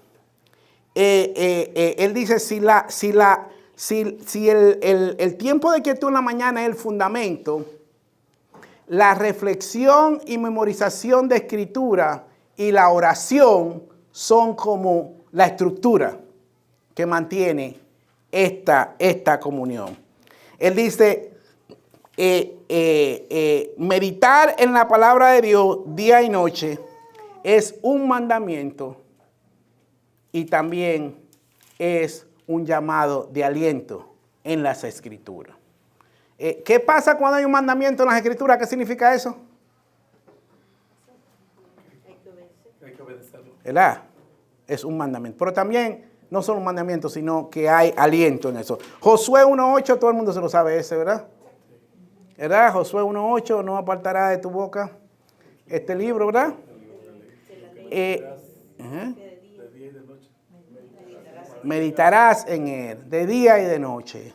Él dice, si el tiempo de quietud en la mañana es el fundamento, la reflexión y memorización de escritura y la oración son como la estructura que mantiene esta comunión. Él dice, meditar en la palabra de Dios día y noche es un mandamiento y también es un llamado de aliento en las Escrituras. ¿Qué pasa cuando hay un mandamiento en las Escrituras? ¿Qué significa eso? hay que obedecerlo. ¿Verdad? Es un mandamiento. Pero también no solo un mandamiento, sino que hay aliento en eso. Josué 1.8, todo el mundo se lo sabe ese, ¿verdad? ¿Verdad? Josué 1.8, no apartará de tu boca este libro, ¿verdad? Meditarás en él de día y de noche.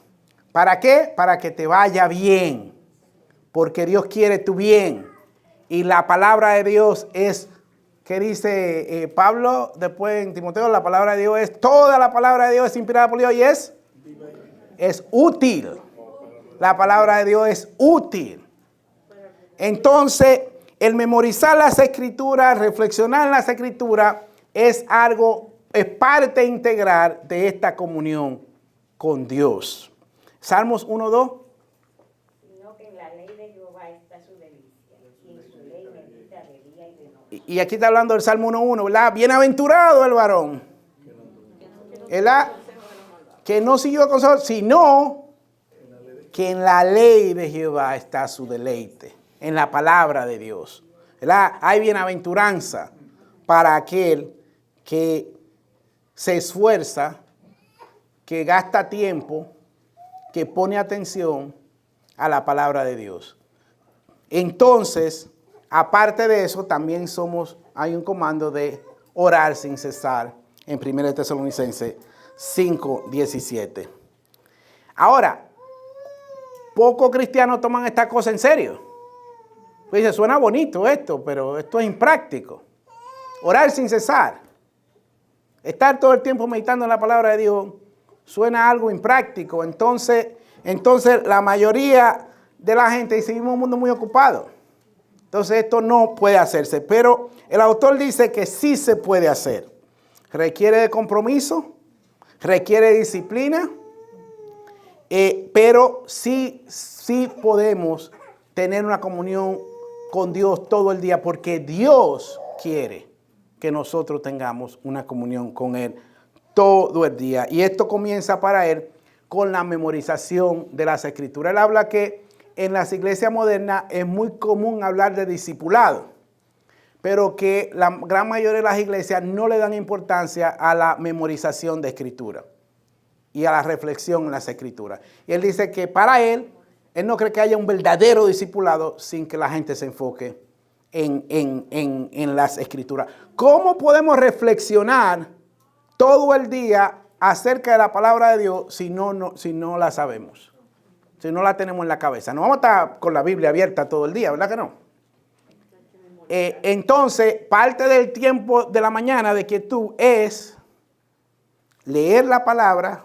¿Para qué? Para que te vaya bien. Porque Dios quiere tu bien. Y la palabra de Dios es, ¿qué dice Pablo después en Timoteo? La palabra de Dios es, toda la palabra de Dios es inspirada por Dios y es útil. La palabra de Dios es útil. Entonces, el memorizar las Escrituras, reflexionar en las Escrituras, es parte integral de esta comunión con Dios. Salmos 1:2. Sino que en la ley de Jehová está su delicia, y en su ley medita de día y de noche. Y aquí está hablando del Salmo 1:1, ¿verdad? Bienaventurado el varón, ¿verdad? Que no siguió el consejo, sino que en la ley de Jehová está su deleite, en la palabra de Dios, ¿verdad? Hay bienaventuranza para aquel que se esfuerza, que gasta tiempo, que pone atención a la palabra de Dios. Entonces, aparte de eso, también hay un comando de orar sin cesar en 1 Tesalonicenses 5:17. Ahora, pocos cristianos toman esta cosa en serio. Pues dice, suena bonito esto, pero esto es impráctico. Orar sin cesar. Estar todo el tiempo meditando en la palabra de Dios suena algo impráctico. Entonces la mayoría de la gente dice, vivimos en un mundo muy ocupado. Entonces esto no puede hacerse. Pero el autor dice que sí se puede hacer. Requiere de compromiso, requiere de disciplina, pero sí podemos tener una comunión con Dios todo el día porque Dios quiere que nosotros tengamos una comunión con Él todo el día. Y esto comienza para Él con la memorización de las Escrituras. Él habla que en las iglesias modernas es muy común hablar de discipulado, pero que la gran mayoría de las iglesias no le dan importancia a la memorización de Escritura y a la reflexión en las Escrituras. Y él dice que para él no cree que haya un verdadero discipulado sin que la gente se enfoque en las Escrituras. ¿Cómo podemos reflexionar todo el día acerca de la palabra de Dios si no la sabemos? Si no la tenemos en la cabeza. No vamos a estar con la Biblia abierta todo el día, ¿verdad que no? Entonces, parte del tiempo de la mañana de quietud es leer la palabra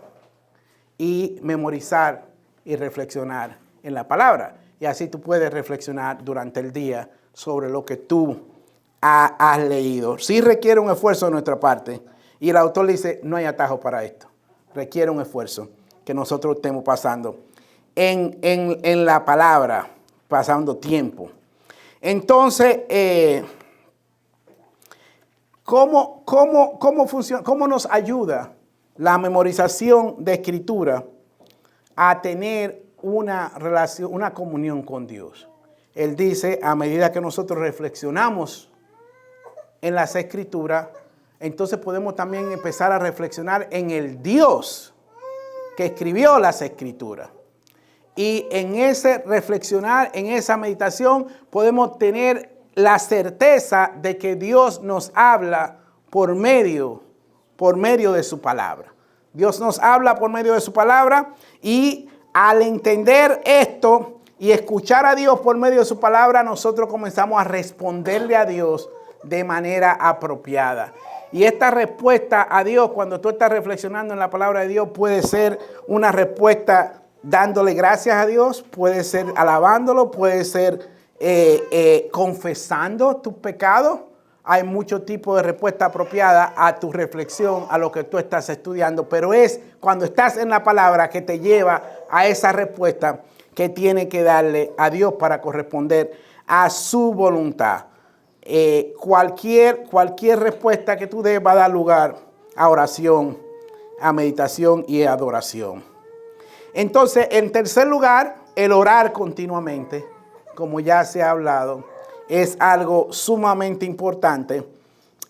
y memorizar y reflexionar en la palabra. Y así tú puedes reflexionar durante el día sobre lo que tú has leído. Sí requiere un esfuerzo de nuestra parte. Y el autor dice, no hay atajo para esto. Requiere un esfuerzo que nosotros estemos pasando en la palabra, pasando tiempo. Entonces, ¿cómo funciona? ¿Cómo nos ayuda la memorización de Escritura a tener una relación, una comunión con Dios? Él dice, a medida que nosotros reflexionamos en las Escrituras, entonces podemos también empezar a reflexionar en el Dios que escribió las Escrituras. Y en ese reflexionar, en esa meditación, podemos tener la certeza de que Dios nos habla por medio de su palabra. Dios nos habla por medio de su palabra y al entender esto y escuchar a Dios por medio de su palabra, nosotros comenzamos a responderle a Dios de manera apropiada. Y esta respuesta a Dios, cuando tú estás reflexionando en la palabra de Dios, puede ser una respuesta dándole gracias a Dios, puede ser alabándolo, puede ser confesando tus pecados. Hay muchos tipos de respuesta apropiada a tu reflexión, a lo que tú estás estudiando, pero es cuando estás en la palabra que te lleva a esa respuesta que tiene que darle a Dios para corresponder a su voluntad. Cualquier respuesta que tú des va a dar lugar a oración, a meditación y a adoración. Entonces, en tercer lugar, el orar continuamente, como ya se ha hablado, es algo sumamente importante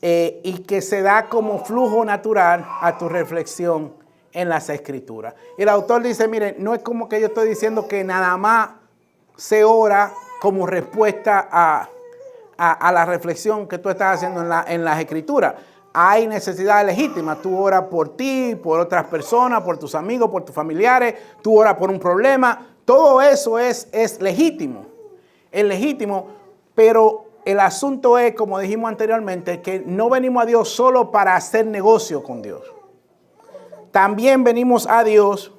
y que se da como flujo natural a tu reflexión en las Escrituras. Y el autor dice, miren, no es como que yo estoy diciendo que nada más se ora como respuesta a la reflexión que tú estás haciendo en las Escrituras. Hay necesidades legítimas. Tú oras por ti, por otras personas, por tus amigos, por tus familiares. Tú oras por un problema. Todo eso es legítimo. Es legítimo, pero el asunto es, como dijimos anteriormente, que no venimos a Dios solo para hacer negocio con Dios. También venimos a Dios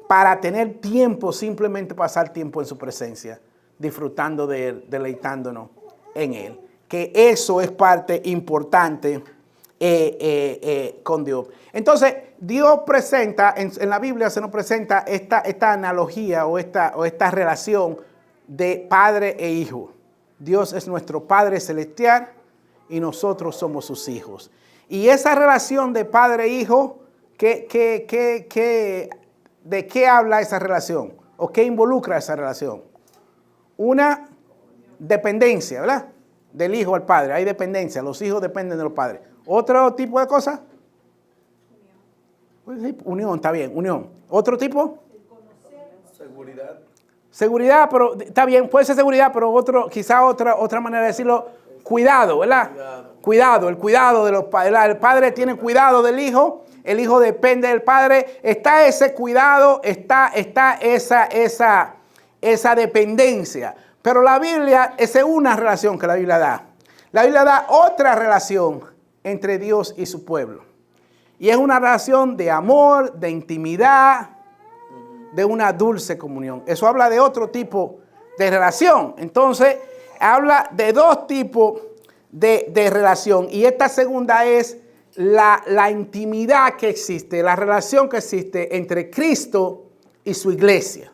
para tener tiempo, simplemente pasar tiempo en su presencia, disfrutando de Él, deleitándonos en Él. Que eso es parte importante con Dios. Entonces, Dios presenta, en la Biblia se nos presenta esta analogía o esta relación de padre e hijo. Dios es nuestro Padre celestial y nosotros somos sus hijos. Y esa relación de padre e hijo, ¿de qué habla esa relación? ¿O qué involucra esa relación? Una dependencia, ¿verdad? Del hijo al padre. Hay dependencia. Los hijos dependen de los padres. ¿Otro tipo de cosa? Unión, está bien, unión. ¿Otro tipo? Seguridad. Seguridad, pero está bien, puede ser seguridad, pero quizá otra manera de decirlo, cuidado, ¿verdad? Cuidado, el cuidado de los padres. El padre tiene cuidado del hijo, el hijo depende del padre. Está ese cuidado, está esa dependencia. Pero la Biblia, esa es una relación que la Biblia da. La Biblia da otra relación entre Dios y su pueblo. Y es una relación de amor, de intimidad, de una dulce comunión. Eso habla de otro tipo de relación. Entonces, habla de dos tipos de relación. Y esta segunda es la intimidad que existe, la relación que existe entre Cristo y su iglesia.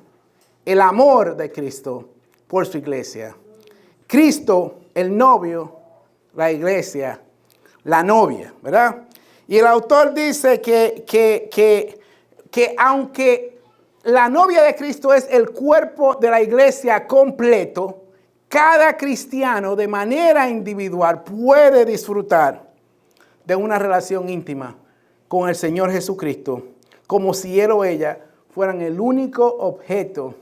El amor de Cristo por su iglesia. Cristo, el novio, la iglesia, la novia, ¿verdad? Y el autor dice que aunque la novia de Cristo es el cuerpo de la iglesia completo, cada cristiano de manera individual puede disfrutar de una relación íntima con el Señor Jesucristo, como si él o ella fueran el único objeto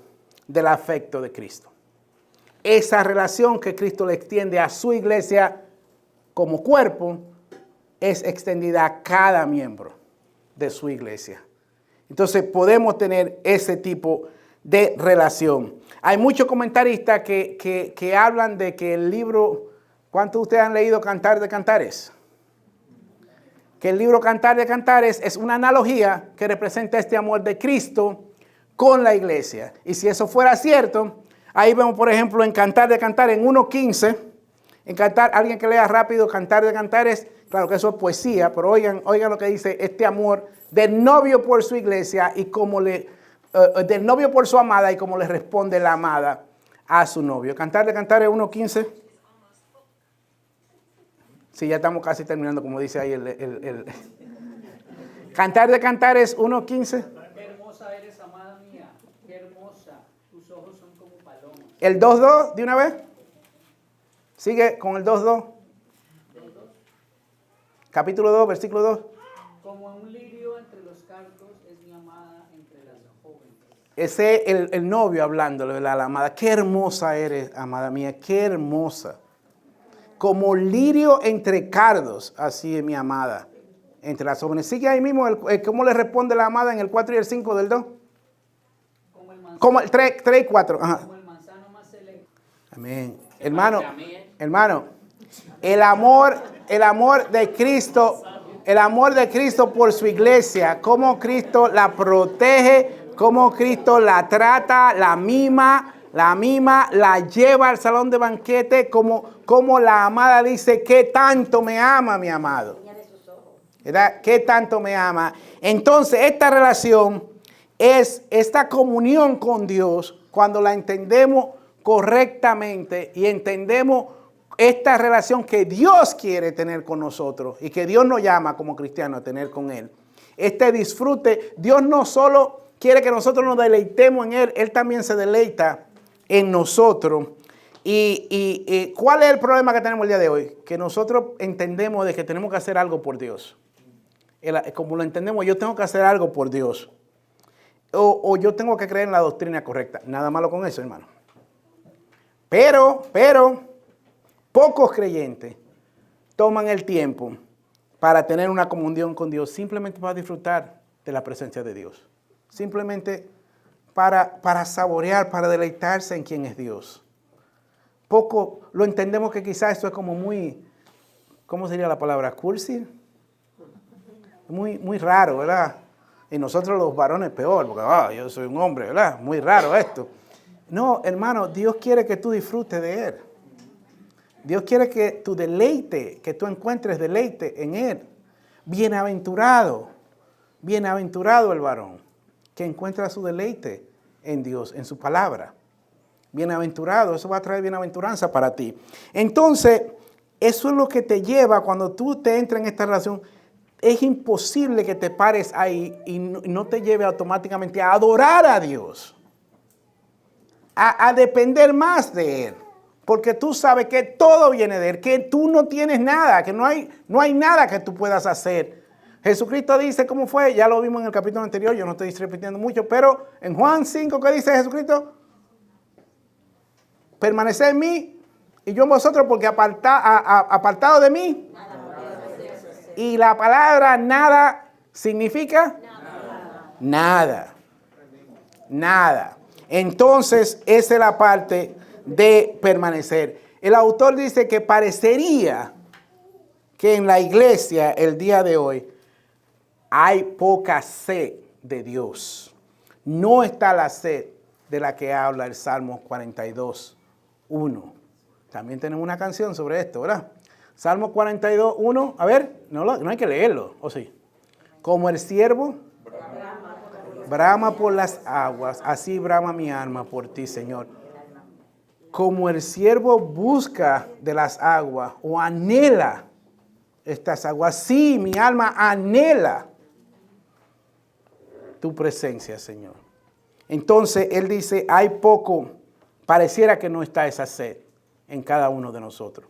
del afecto de Cristo. Esa relación que Cristo le extiende a su iglesia como cuerpo es extendida a cada miembro de su iglesia. Entonces podemos tener ese tipo de relación. Hay muchos comentaristas que hablan de que el libro, ¿cuántos de ustedes han leído Cantar de Cantares? Que el libro Cantar de Cantares es una analogía que representa este amor de Cristo con la iglesia. Y si eso fuera cierto, ahí vemos, por ejemplo, en Cantar de Cantares, en 1.15, en Cantar, alguien que lea rápido Cantar de Cantares, claro que eso es poesía, pero oigan lo que dice este amor del novio por su iglesia y cómo del novio por su amada y cómo le responde la amada a su novio. Cantar de Cantares 1.15. Sí, ya estamos casi terminando, como dice ahí el Cantar de Cantares 1.15. Qué hermosa eres, amada mía, qué hermosa, tus ojos son como palomas. El 2.2, de una vez. Sigue con el 2.2. Capítulo 2, versículo 2. Como un lirio entre los cardos es mi amada entre las jóvenes. Ese es el novio hablándole, ¿verdad? La amada. Qué hermosa eres, amada mía, qué hermosa. Como lirio entre cardos, así es mi amada entre las jóvenes. Sigue ahí mismo cómo le responde la amada en el 4 y el 5 del 2. Como el 3 y 4. Ajá. Como el manzano más selecto. Amén. Hermano, el amor de Cristo, el amor de Cristo por su iglesia, cómo Cristo la protege, cómo Cristo la trata, la mima, la lleva al salón de banquete, como la amada dice, ¿qué tanto me ama mi amado? ¿Verdad? ¿Qué tanto me ama? Entonces, esta relación es esta comunión con Dios, cuando la entendemos correctamente y entendemos esta relación que Dios quiere tener con nosotros y que Dios nos llama como cristianos a tener con Él. Este disfrute, Dios no solo quiere que nosotros nos deleitemos en Él, Él también se deleita en nosotros. Y ¿cuál es el problema que tenemos el día de hoy? Que nosotros entendemos de que tenemos que hacer algo por Dios. Como lo entendemos, yo tengo que hacer algo por Dios. O yo tengo que creer en la doctrina correcta. Nada malo con eso, hermano. Pero, pocos creyentes toman el tiempo para tener una comunión con Dios, simplemente para disfrutar de la presencia de Dios. Simplemente para saborear, para deleitarse en quién es Dios. Poco lo entendemos que quizás esto es como muy, ¿cómo sería la palabra? Cursi. Muy raro, ¿verdad? Y nosotros los varones peor, porque yo soy un hombre, ¿verdad? Muy raro esto. No, hermano, Dios quiere que tú disfrutes de Él. Dios quiere que tú que tú encuentres deleite en Él. Bienaventurado el varón que encuentra su deleite en Dios, en su palabra. Bienaventurado, eso va a traer bienaventuranza para ti. Entonces, eso es lo que te lleva cuando tú te entras en esta relación. Es imposible que te pares ahí y no te lleve automáticamente a adorar a Dios. A depender más de Él. Porque tú sabes que todo viene de Él, que tú no tienes nada, que no hay nada que tú puedas hacer. Jesucristo dice, ¿cómo fue? Ya lo vimos en el capítulo anterior, yo no estoy repitiendo mucho, pero en Juan 5, ¿qué dice Jesucristo? permaneced en mí y yo en vosotros, porque apartado de mí. Y la palabra nada significa nada. Nada. Entonces, esa es la parte de permanecer. El autor dice que parecería que en la iglesia el día de hoy hay poca sed de Dios. No está la sed de la que habla el Salmo 42, 1. También tenemos una canción sobre esto, ¿verdad? Salmo 42, 1. A ver, no hay que leerlo, ¿o sí? Como el siervo brama por las aguas, así brama mi alma por ti, Señor. Como el siervo busca de las aguas o anhela estas aguas, sí, mi alma anhela tu presencia, Señor. Entonces, él dice, hay poco, pareciera que no está esa sed en cada uno de nosotros,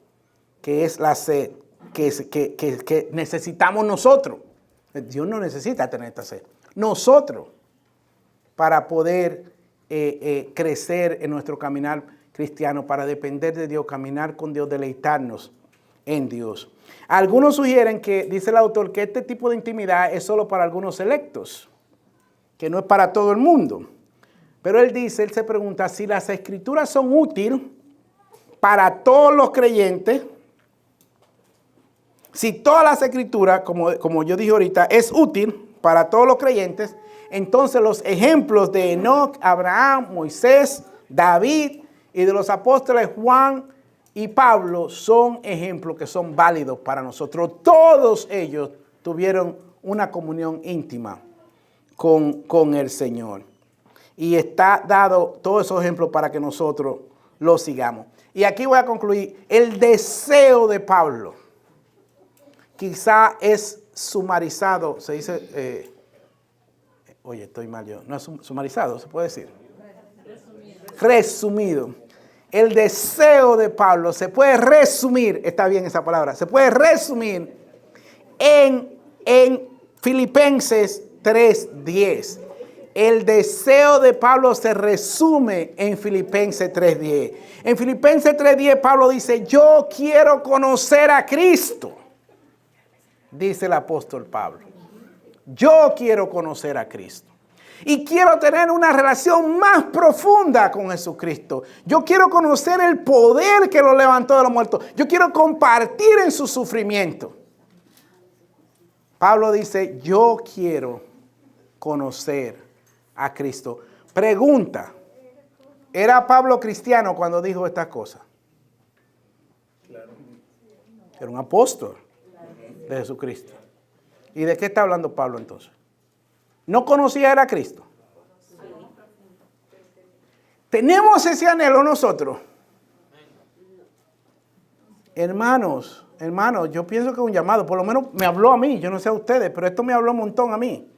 que es la sed que necesitamos nosotros. Dios no necesita tener esta sed. Nosotros, para poder crecer en nuestro caminar cristiano, para depender de Dios, caminar con Dios, deleitarnos en Dios. Algunos sugieren que, dice el autor, que este tipo de intimidad es solo para algunos selectos, que no es para todo el mundo. Pero él se pregunta si las escrituras son útiles para todos los creyentes. Si todas las escrituras, como yo dije ahorita, es útil para todos los creyentes, entonces los ejemplos de Enoc, Abraham, Moisés, David y de los apóstoles Juan y Pablo son ejemplos que son válidos para nosotros. Todos ellos tuvieron una comunión íntima con el Señor. Y está dado todos esos ejemplos para que nosotros los sigamos. Y aquí voy a concluir. El deseo de Pablo quizá es sumarizado, se dice, oye, estoy mal yo, no es sumarizado, se puede decir. Resumido. El deseo de Pablo se puede resumir, está bien esa palabra, se puede resumir en Filipenses 3:10. El deseo de Pablo se resume en Filipenses 3:10. En Filipenses 3:10 Pablo dice, yo quiero conocer a Cristo, dice el apóstol Pablo. Yo quiero conocer a Cristo. Y quiero tener una relación más profunda con Jesucristo. Yo quiero conocer el poder que lo levantó de los muertos. Yo quiero compartir en su sufrimiento. Pablo dice, yo quiero conocer a Cristo. Pregunta, ¿era Pablo cristiano cuando dijo estas cosas? Era un apóstol de Jesucristo. ¿Y de qué está hablando Pablo entonces? ¿No conocía a Cristo? ¿Tenemos ese anhelo nosotros? Hermanos, yo pienso que es un llamado. Por lo menos me habló a mí, yo no sé a ustedes, pero esto me habló un montón a mí.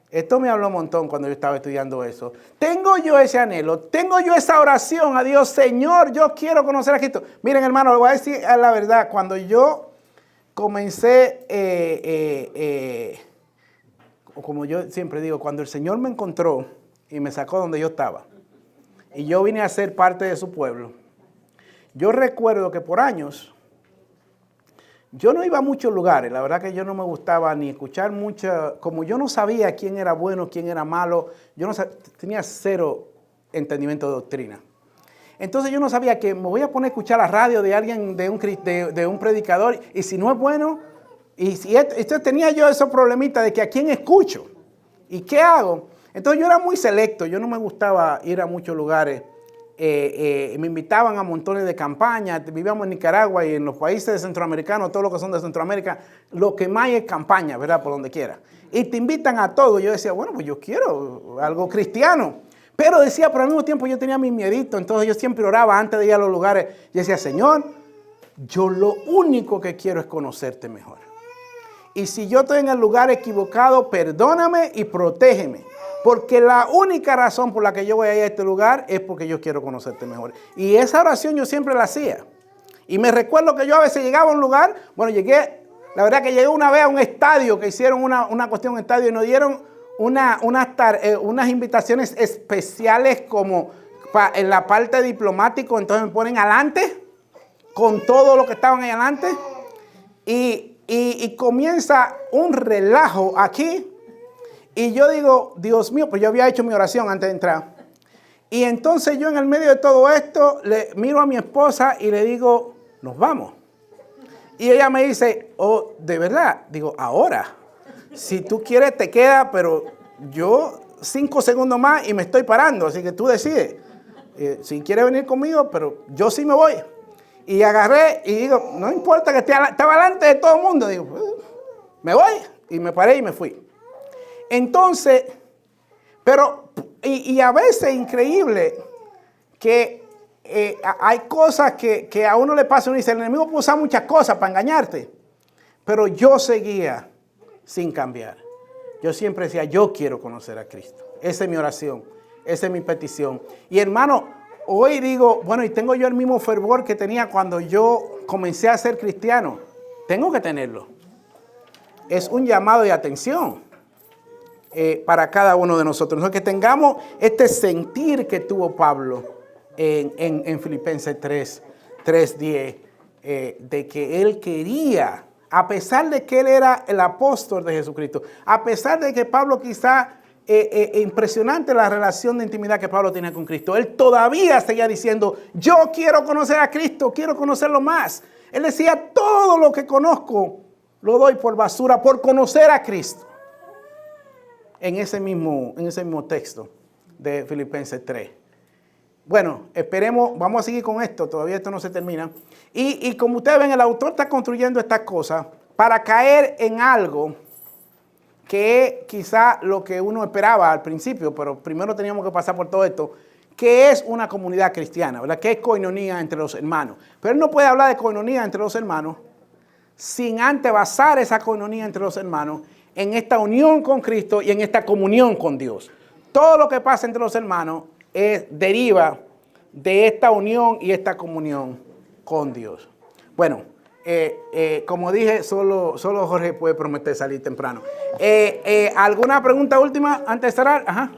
Esto me habló un montón cuando yo estaba estudiando eso. Tengo yo ese anhelo, tengo yo esa oración a Dios, Señor, yo quiero conocer a Cristo. Miren, hermano, le voy a decir la verdad. Cuando yo comencé, como yo siempre digo, cuando el Señor me encontró y me sacó donde yo estaba, y yo vine a ser parte de su pueblo, yo recuerdo que por años yo no iba a muchos lugares. La verdad que yo no me gustaba ni escuchar mucho, como yo no sabía quién era bueno, quién era malo, tenía cero entendimiento de doctrina. Entonces yo no sabía que me voy a poner a escuchar la radio de alguien, de un predicador, y si no es bueno, entonces tenía yo esos problemitas de que a quién escucho y qué hago. Entonces yo era muy selecto, yo no me gustaba ir a muchos lugares. Me invitaban a montones de campañas. Vivíamos en Nicaragua y en los países de centroamericanos, todos los que son de Centroamérica, lo que más es campaña, ¿verdad? Por donde quiera. Y te invitan a todo. Yo decía, bueno, pues yo quiero algo cristiano. Pero decía, pero al mismo tiempo yo tenía mi miedito. Entonces yo siempre oraba antes de ir a los lugares. Yo decía, Señor, yo lo único que quiero es conocerte mejor. Y si yo estoy en el lugar equivocado, perdóname y protégeme. Porque la única razón por la que yo voy a ir a este lugar es porque yo quiero conocerte mejor. Y esa oración yo siempre la hacía. Y me recuerdo que yo a veces llegaba a un lugar, la verdad que llegué una vez a un estadio, que hicieron una cuestión en estadio y nos dieron unas invitaciones especiales como en la parte diplomático, entonces me ponen adelante con todo lo que estaban ahí adelante y comienza un relajo aquí y yo digo, Dios mío, pues yo había hecho mi oración antes de entrar y entonces yo en el medio de todo esto le miro a mi esposa y le digo, nos vamos. Y ella me dice, oh, de verdad, digo, ahora, si tú quieres te queda, pero yo 5 segundos más y me estoy parando, así que tú decides. Si quieres venir conmigo, pero yo sí me voy. Y agarré y digo, no importa que estaba delante de todo el mundo. Digo, me voy. Y me paré y me fui. Entonces, pero, y a veces increíble que hay cosas que a uno le pasa. Uno dice, el enemigo puede usar muchas cosas para engañarte. Pero yo seguía sin cambiar. Yo siempre decía, yo quiero conocer a Cristo. Esa es mi oración. Esa es mi petición. Y hermano, hoy digo, bueno, y tengo yo el mismo fervor que tenía cuando yo comencé a ser cristiano. Tengo que tenerlo. Es un llamado de atención para cada uno de nosotros. ¿No? Que tengamos este sentir que tuvo Pablo en Filipenses 3:10, de que él quería, a pesar de que él era el apóstol de Jesucristo, a pesar de que Pablo quizá impresionante la relación de intimidad que Pablo tenía con Cristo. Él todavía seguía diciendo, yo quiero conocer a Cristo, quiero conocerlo más. Él decía, todo lo que conozco lo doy por basura, por conocer a Cristo. En ese mismo texto de Filipenses 3. Bueno, esperemos, vamos a seguir con esto, todavía esto no se termina. Y como ustedes ven, el autor está construyendo estas cosas para caer en algo que es quizá lo que uno esperaba al principio, pero primero teníamos que pasar por todo esto, que es una comunidad cristiana, ¿verdad? Que es coinonía entre los hermanos. Pero él no puede hablar de coinonía entre los hermanos sin antes basar esa coinonía entre los hermanos en esta unión con Cristo y en esta comunión con Dios. Todo lo que pasa entre los hermanos deriva de esta unión y esta comunión con Dios. Bueno, como dije, solo Jorge puede prometer salir temprano. ¿Alguna pregunta última antes de cerrar? Ajá.